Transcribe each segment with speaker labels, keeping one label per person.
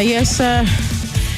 Speaker 1: Yes,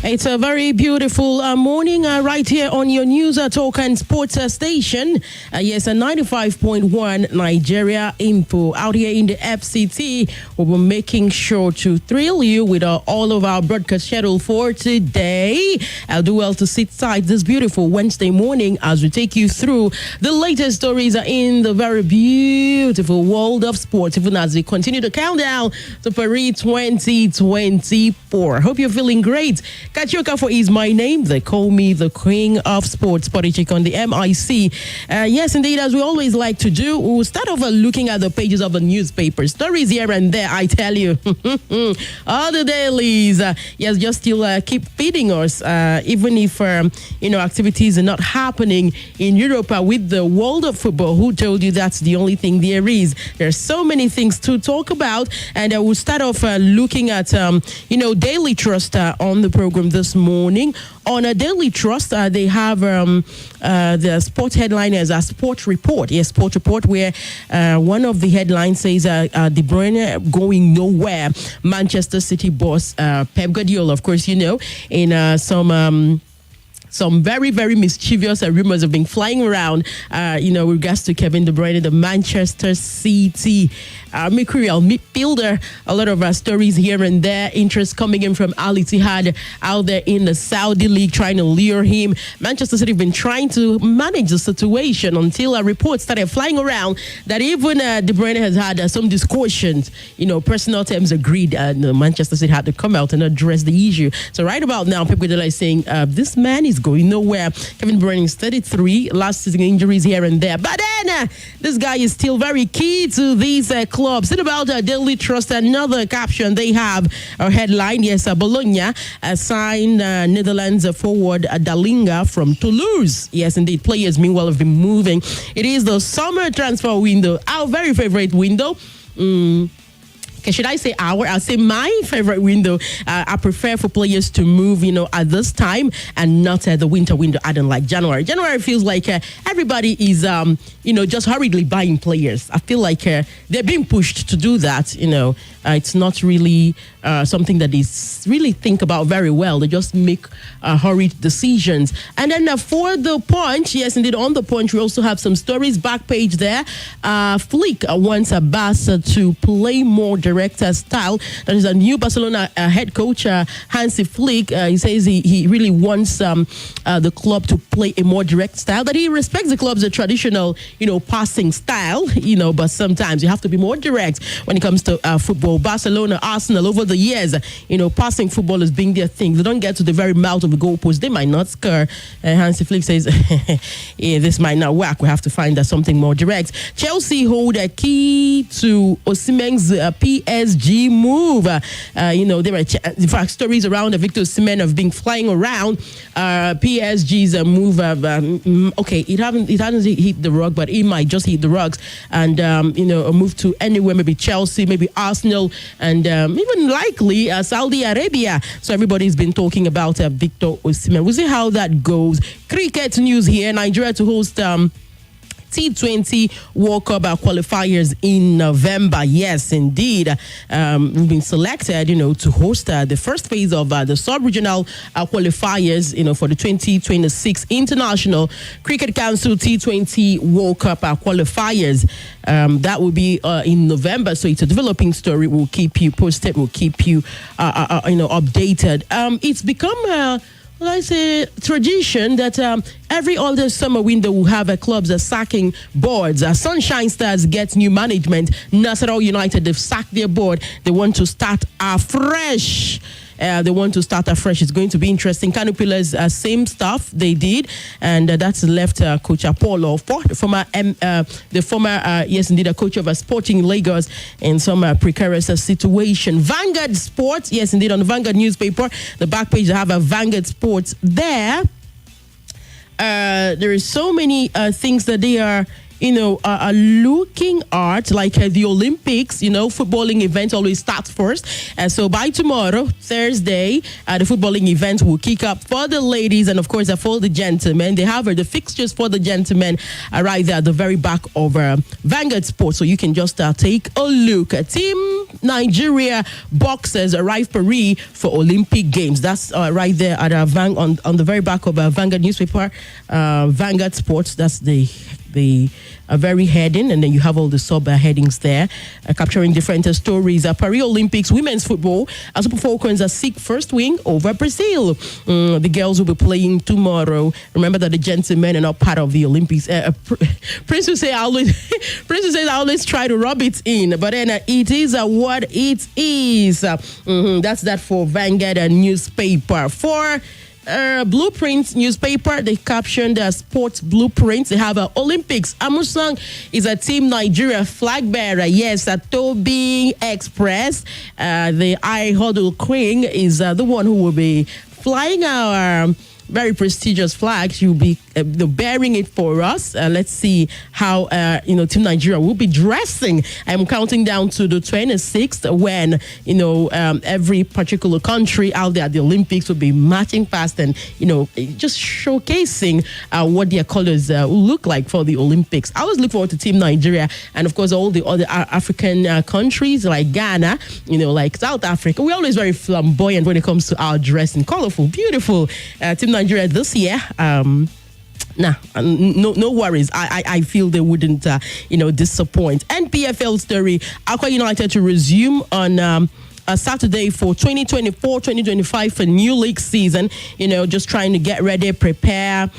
Speaker 1: it's a very beautiful morning right here on your News Talk and Sports station. Yes, a 95.1 Nigeria Info out here in the FCT. We will making sure to thrill you with all of our broadcast schedule for today. I'll do well to sit tight this beautiful Wednesday morning as we take you through the latest stories in the very beautiful world of sports, even as we continue to count down to Paris 2024. Hope you're feeling great. Kachoka for is my name. They call me the Queen of Sports, Porichik on the MIC. Yes, indeed, as we always like to do, we'll start off looking at the pages of the newspaper. Stories here and there, I tell you. All the dailies, yes, just still keep feeding us, even if, activities are not happening in Europe with the world of football. Who told you that's the only thing there is? There's so many things to talk about, and we'll start off looking at, Daily Trust on the program this morning. On a Daily Trust, they have the sports headline as a sports report. Yes, sports report, where one of the headlines says De Bruyne going nowhere. Manchester City boss Pep Guardiola, of course, in some very, very mischievous rumors have been flying around, with regards to Kevin De Bruyne, the Manchester City mercurial midfielder. A lot of stories here and there. Interest coming in from Al Ittihad out there in the Saudi League, trying to lure him. Manchester City have been trying to manage the situation until a report started flying around that even De Bruyne has had some discussions. Personal terms agreed. Manchester City had to come out and address the issue. So right about now, Pep Guardiola is saying this man is going nowhere. Kevin De Bruyne is 33, last season injuries here and there. But then this guy is still very key to these clubs. It's about Daily Trust, another caption they have, a headline. Yes, Bologna signed Netherlands forward Dalinga from Toulouse. Yes, indeed. Players, meanwhile, have been moving. It is the summer transfer window, our very favorite window. Okay, should I say our? I'll say my favorite window. I prefer for players to move, at this time and not the winter window. I don't like January. January feels like everybody is, just hurriedly buying players. I feel like they're being pushed to do that. It's not really something that is really think about very well. They just make hurried decisions. And then for the Punch, yes, indeed, on the Punch, we also have some stories. Back page there. Flick wants Abbas to play more director style. That is a new Barcelona head coach, Hansi Flick. He says he really wants the club to play a more direct style. That he respects the club's traditional, passing style, but sometimes you have to be more direct when it comes to football. Barcelona, Arsenal, over the years, passing football has been their thing. They don't get to the very mouth of the goalpost. They might not score. Hansi Flick says, this might not work. We have to find something more direct. Chelsea hold a key to Osimhen's PSG move. There are, in fact, stories around Victor Osimhen have been flying around. PSG's move, it hasn't hit the rug, but it might just hit the rugs. And, a move to anywhere, maybe Chelsea, maybe Arsenal, and even likely Saudi Arabia. So everybody's been talking about Victor Osimhen. We'll see how that goes. Cricket news here. Nigeria to host T20 World Cup qualifiers in November. Yes, indeed. We've been selected, to host the first phase of the sub-regional qualifiers, for the 2026 International Cricket Council T20 World Cup qualifiers. That will be in November. So it's a developing story. We'll keep you posted. We'll keep you, updated. It's become tradition that every other summer window will have clubs sacking boards. Sunshine Stars gets new management. Nasarawa United, they've sacked their board. They want to start afresh. It's going to be interesting. Kano Pillars, same stuff they did, and that's left Coach Apollo, the former coach of Sporting Lagos, in some precarious situation. Vanguard Sports, yes, indeed, on the Vanguard newspaper, the back page, they have a Vanguard Sports there. There is so many things that they are looking at like the Olympics. Footballing event always starts first. So by tomorrow, Thursday, the footballing event will kick up for the ladies and, of course, for the gentlemen. They have the fixtures for the gentlemen right there at the very back of Vanguard Sports. So you can just take a look. Team Nigeria boxers arrive Paris for Olympic Games. That's right there at on the very back of Vanguard newspaper, Vanguard Sports. That's the very heading, and then you have all the sub headings there, capturing different stories. Paris Olympics women's football, Super Falcons seek first win over Brazil. The girls will be playing tomorrow. Remember that the gentlemen are not part of the Olympics. Prince will say I always try to rub it in, but then it is what it is. That's that for Vanguard newspaper. For Blueprints newspaper, they captioned sports blueprints. They have Olympics. Amusang is a Team Nigeria flag bearer. Yes, Toby Express, the I Huddle Queen, is the one who will be flying our very prestigious flag. She will be bearing it for us. Let's see how Team Nigeria will be dressing. I'm counting down to the 26th when every particular country out there at the Olympics will be marching past and just showcasing what their colors will look like for the Olympics. I always look forward to Team Nigeria and, of course, all the other African countries like Ghana, like South Africa. We're always very flamboyant when it comes to our dressing. Colorful, beautiful. Team Nigeria this year. No worries. I feel they wouldn't, disappoint. NPFL story: Aqua United to resume on Saturday for 2024-2025 for new league season. Just trying to get ready, prepare,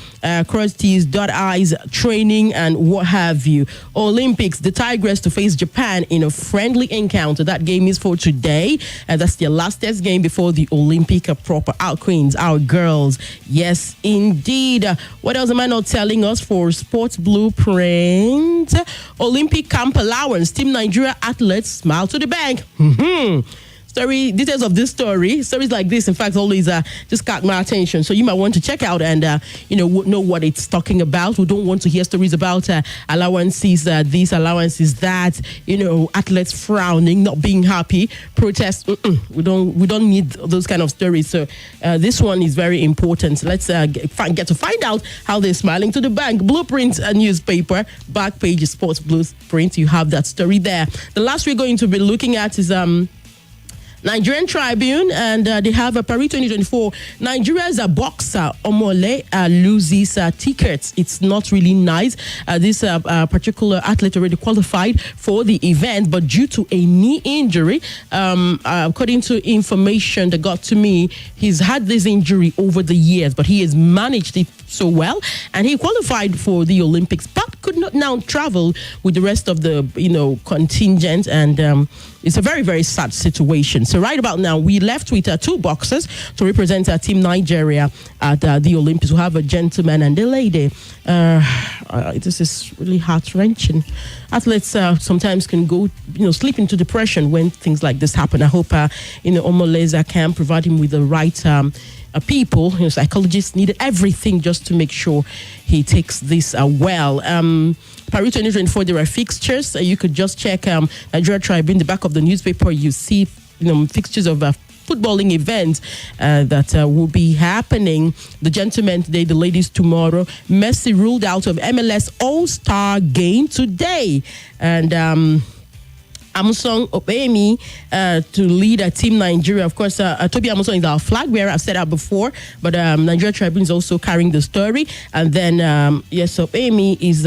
Speaker 1: cross T's, dot I's, training, and what have you. Olympics: the Tigers to face Japan in a friendly encounter. That game is for today. That's their last test game before the Olympic proper. Our queens, our girls. Yes, indeed. What else am I not telling us for Sports Blueprint? Olympic camp allowance. Team Nigeria athletes smile to the bank. Details of this stories like this, in fact, always just caught my attention. So you might want to check out and know what it's talking about. We don't want to hear stories about allowances, this, allowances, that. Athletes frowning, not being happy, protests. We don't need those kind of stories. So this one is very important. Let's get to find out how they're smiling to the bank. Blueprint, a newspaper, back page, Sports Blueprint. You have that story there. The last we're going to be looking at is Nigerian Tribune, and they have a Paris 2024. Nigeria's a boxer, Omole, loses tickets. It's not really nice. This particular athlete already qualified for the event, but due to a knee injury, according to information that got to me, he's had this injury over the years, but he has managed it so well, and he qualified for the Olympics, but could not now travel with the rest of the contingent, and it's a very, very sad situation. So right about now, we left with two boxers to represent our Team Nigeria at the Olympics. We have a gentleman and a lady. This is really heart-wrenching. Athletes sometimes can go, slip into depression when things like this happen. I hope, Omoleza can provide him with the right people. Psychologists need everything just to make sure he takes this well. Paris 2024, there are fixtures. You could just check Nigeria Tribune, the back of the newspaper. You see, fixtures of footballing events that will be happening. The gentlemen today, the ladies tomorrow. Messi ruled out of MLS All-Star game today, and Amusong Obemi to lead Team Nigeria. Of course, Toby Amusong is our flag bearer. I've said that before, but Nigeria Tribune is also carrying the story. And then, Obemi is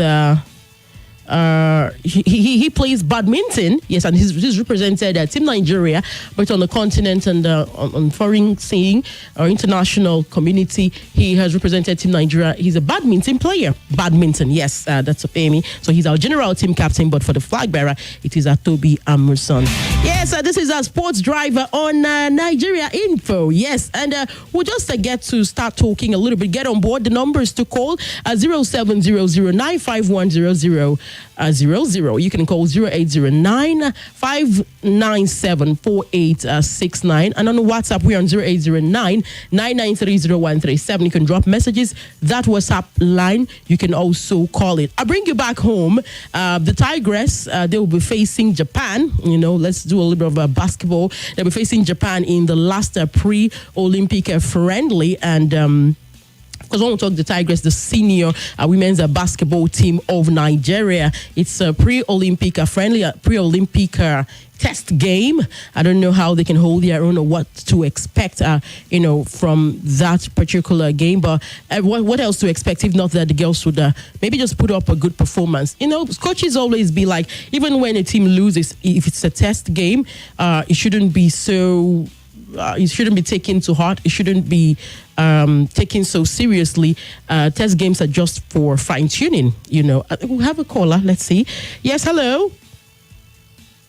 Speaker 1: he plays badminton, yes, and he's represented Team Nigeria, but on the continent and on foreign scene or international community, he has represented Team Nigeria. He's a badminton player. Badminton, yes, that's Opemi. So he's our general team captain, but for the flag bearer, it is Toby Amerson. Yes, this is our sports driver on Nigeria Info. Yes, and we'll just get to start talking a little bit. Get on board. The numbers to call 0700 95100. 00. You can call 0809 597 4869. And on WhatsApp, we're on 0809 9930137. You can drop messages. That WhatsApp line, you can also call it. I'll bring you back home. The Tigress, they will be facing Japan. Let's do a little bit of basketball. They'll be facing Japan in the last pre-Olympic friendly. And because when we talk the Tigress, the senior women's basketball team of Nigeria, it's a pre-Olympic friendly, pre-Olympic test game. I don't know how they can hold their own or what to expect, from that particular game. But what else to expect if not that the girls would maybe just put up a good performance? Coaches always be like, even when a team loses, if it's a test game, it shouldn't be so. It shouldn't be taken to heart. It shouldn't be taken so seriously. Test games are just for fine-tuning, We'll have a caller. Let's see. Yes, hello.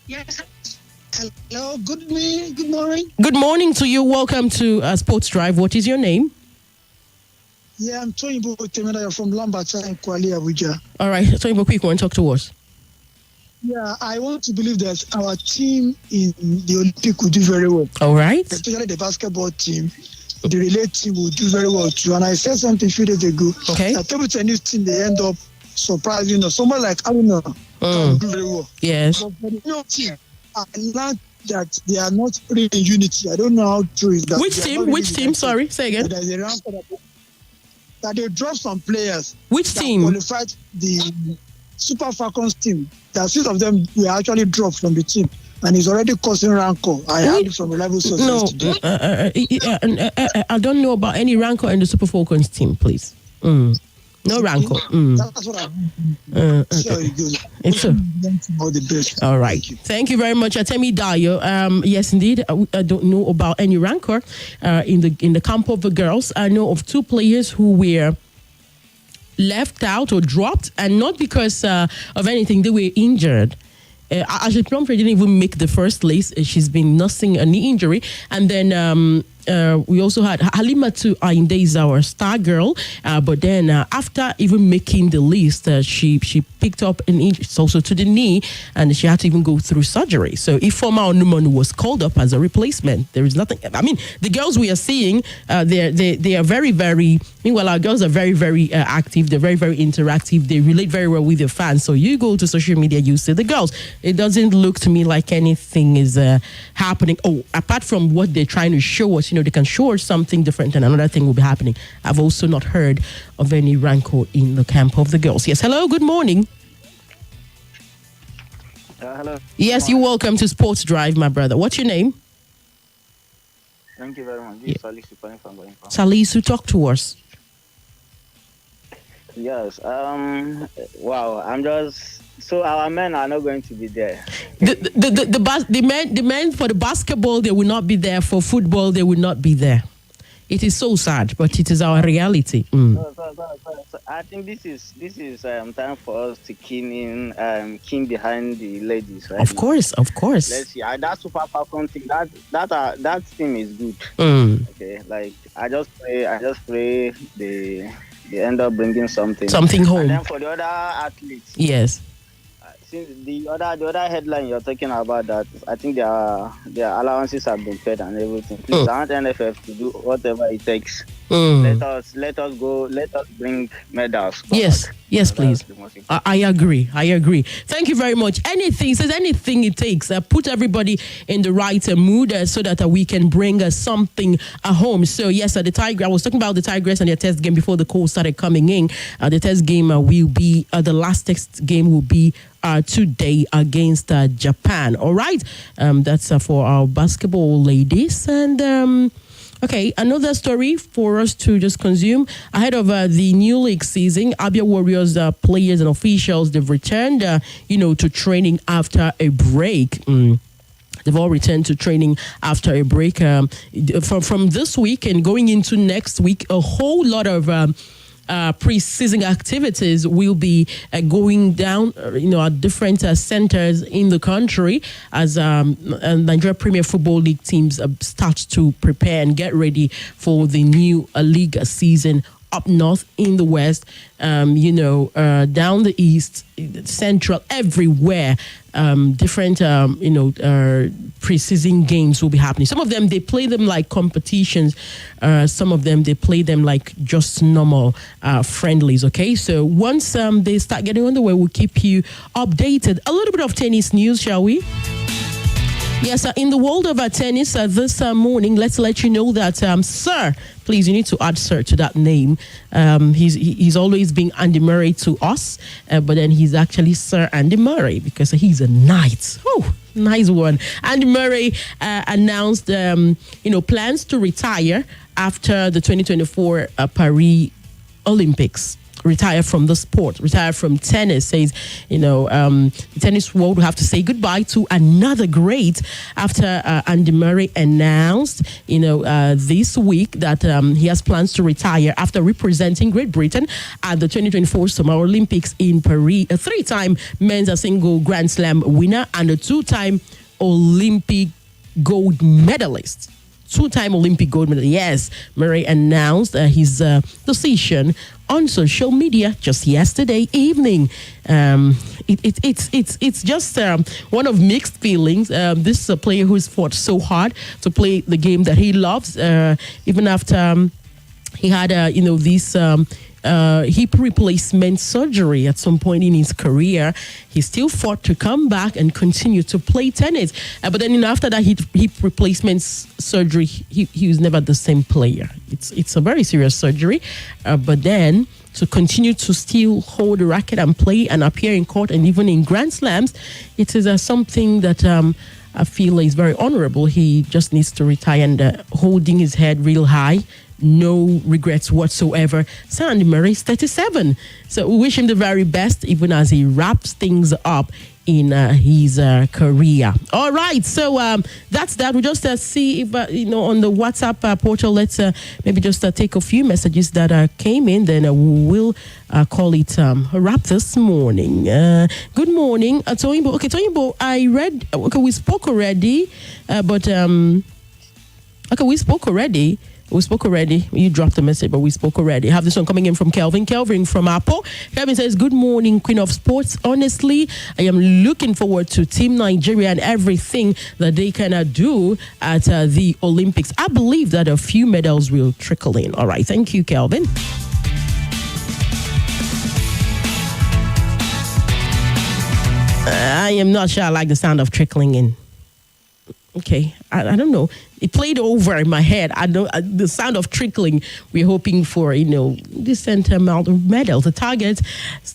Speaker 2: Yes. Hello. Good morning.
Speaker 1: Good morning to you. Welcome to Sports Drive. What is your name?
Speaker 2: Yeah, I'm Toyinbo Temedaya from Lambata in Kwali, Abuja.
Speaker 1: All right. Toyinbo, quick one. Talk to us.
Speaker 2: Yeah, I want to believe that our team in the Olympic will do very well.
Speaker 1: All right.
Speaker 2: Especially the basketball team. The relay team will do very well too. And I said something a few days ago.
Speaker 1: Okay.
Speaker 2: The table tennis team, they end up surprising us. Someone like Aruna will do very well.
Speaker 1: Yes.
Speaker 2: But for the new team, I learned that they are not playing in unity. I don't know how true is that.
Speaker 1: Which team? Sorry, say again.
Speaker 2: There's a round that they dropped some players.
Speaker 1: Which team?
Speaker 2: Qualified the Super Falcons team. That 6 of them were actually dropped from the team, and it's already causing rancor. I heard it from a level sources.
Speaker 1: No, I don't know about any rancor in the Super Falcons team, please. No rancor.
Speaker 2: That's what I'm sure it goes.
Speaker 1: It's
Speaker 2: all the best.
Speaker 1: All right. Thank you very much, Atemi Dayo. Yes, indeed. I don't know about any rancor in the camp of the girls. I know of 2 players who were left out or dropped, and not because of anything. They were injured. Ashley Plumfrey didn't even make the first place. She's been nursing a knee injury. And then we also had Halimatu Ainde is our star girl. But then after even making the list, she picked up an injury also to the knee, and she had to even go through surgery. So Ifeoma Onumonu was called up as a replacement. There is nothing. I mean, the girls we are seeing, they are very, very. Meanwhile, our girls are very, very active. They're very, very interactive. They relate very well with their fans. So you go to social media, you see the girls. It doesn't look to me like anything is happening. Oh, apart from what they're trying to show us, they can show us something different and another thing will be happening. I've also not heard of any rancor in the camp of the girls. Yes, hello, good morning.
Speaker 3: Hello.
Speaker 1: Yes, you're welcome to Sports Drive, my brother. What's your name?
Speaker 3: Thank you very much. This is Salisu calling from Boyinka.
Speaker 1: Salisu, talk to us.
Speaker 3: Yes. Wow. I'm just. So our men are not going to be there.
Speaker 1: The men for the basketball, they will not be there. For football, they will not be there. It is so sad, but it is our reality.
Speaker 3: So I think this is time for us to keen behind the ladies, right?
Speaker 1: Of course.
Speaker 3: Let's see. That Super Falcon thing, that team is good. Okay, like I just pray they end up bringing something
Speaker 1: home.
Speaker 3: And then for the other athletes,
Speaker 1: yes.
Speaker 3: Since the other headline you're talking about, that I think their allowances have been paid and everything. Please, I want NFF to do whatever it takes. Let us go. Let us bring medals.
Speaker 1: Yes, please. I agree. Thank you very much. Anything it takes. Put everybody in the right mood so that we can bring something home. So yes, the Tiger. I was talking about the Tigress and their test game before the call started coming in. The test game will be the last test game will be today against Japan. All right, that's for our basketball ladies. And okay, another story for us to just consume ahead of the new league season. Abia Warriors players and officials, they've returned, to training after a break. They've all returned to training after a break. From this week and going into next week, a whole lot of pre-season activities will be going down, at different centers in the country as Nigeria Premier Football League teams start to prepare and get ready for the new league season up north, in the west, down the east, central, everywhere. Different, preseason games will be happening. Some of them, they play them like competitions. Some of them, they play them like just normal friendlies, okay? So once they start getting underway, we'll keep you updated. A little bit of tennis news, shall we? Yes, in the world of tennis this morning, let's let you know that Sir, please, you need to add Sir to that name. He's always been Andy Murray to us, but then he's actually Sir Andy Murray because he's a knight. Oh, nice one. Andy Murray announced, plans to retire after the 2024 Paris Olympics. Retire from the sport, retire from tennis, says, the tennis world will have to say goodbye to another great after Andy Murray announced, this week that he has plans to retire after representing Great Britain at the 2024 Summer Olympics in Paris. A three-time men's single Grand Slam winner and a two-time Olympic gold medalist. Two-time Olympic gold medal. Yes, Murray announced his decision on social media just yesterday evening. It's just one of mixed feelings. This is a player who's fought so hard to play the game that he loves, even after he had this hip replacement surgery at some point in his career. He still fought to come back and continue to play tennis. But then after that hip replacement surgery, he was never the same player. It's a very serious surgery. But then to continue to still hold the racket and play and appear in court and even in Grand Slams, it is something that I feel is very honorable. He just needs to retire and holding his head real high. No regrets whatsoever. Sir Andy Murray is 37. So we wish him the very best, even as he wraps things up in his career. All right, so that's that. We just see if on the WhatsApp portal. Let's maybe just take a few messages that came in. Then we'll call it a wrap this morning. Good morning, Toyinbo. Okay, Toyinbo, I read. Okay, we spoke already, we spoke already. We spoke already. You dropped a message, but we spoke already. I have this one coming in from Kelvin. Kelvin from Apple. Kelvin says, good morning, Queen of Sports. Honestly, I am looking forward to Team Nigeria and everything that they can do at the Olympics. I believe that a few medals will trickle in. All right. Thank you, Kelvin. I am not sure I like the sound of trickling in. Okay, I don't know. It played over in my head. I don't. The sound of trickling. We're hoping for decent amount of medals. The target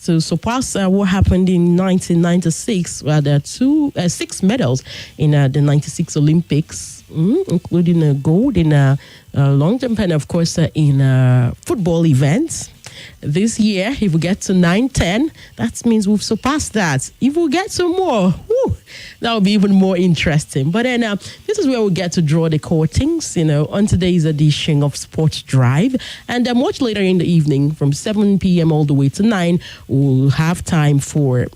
Speaker 1: to surpass what happened in 1996. There are 6 medals in the 96 Olympics, including a gold in long jump and of course in football events. This year, if we get to 9-10, that means we've surpassed that. If we get some more, that will be even more interesting. But then this is where we get to draw the curtains, on today's edition of Sports Drive. And much later in the evening, from 7 p.m. all the way to 9, we'll have time for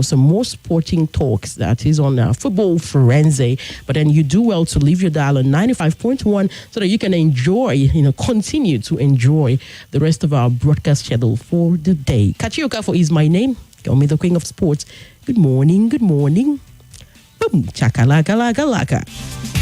Speaker 1: some more sporting talks that is on Football Forense. But then you do well to leave your dial on 95.1 so that you can enjoy, continue to enjoy the rest of our broadcast schedule for the day. Kachioka is my name. Call me the Queen of Sports. Good morning. Good morning. Boom. Chakalaka laka laka.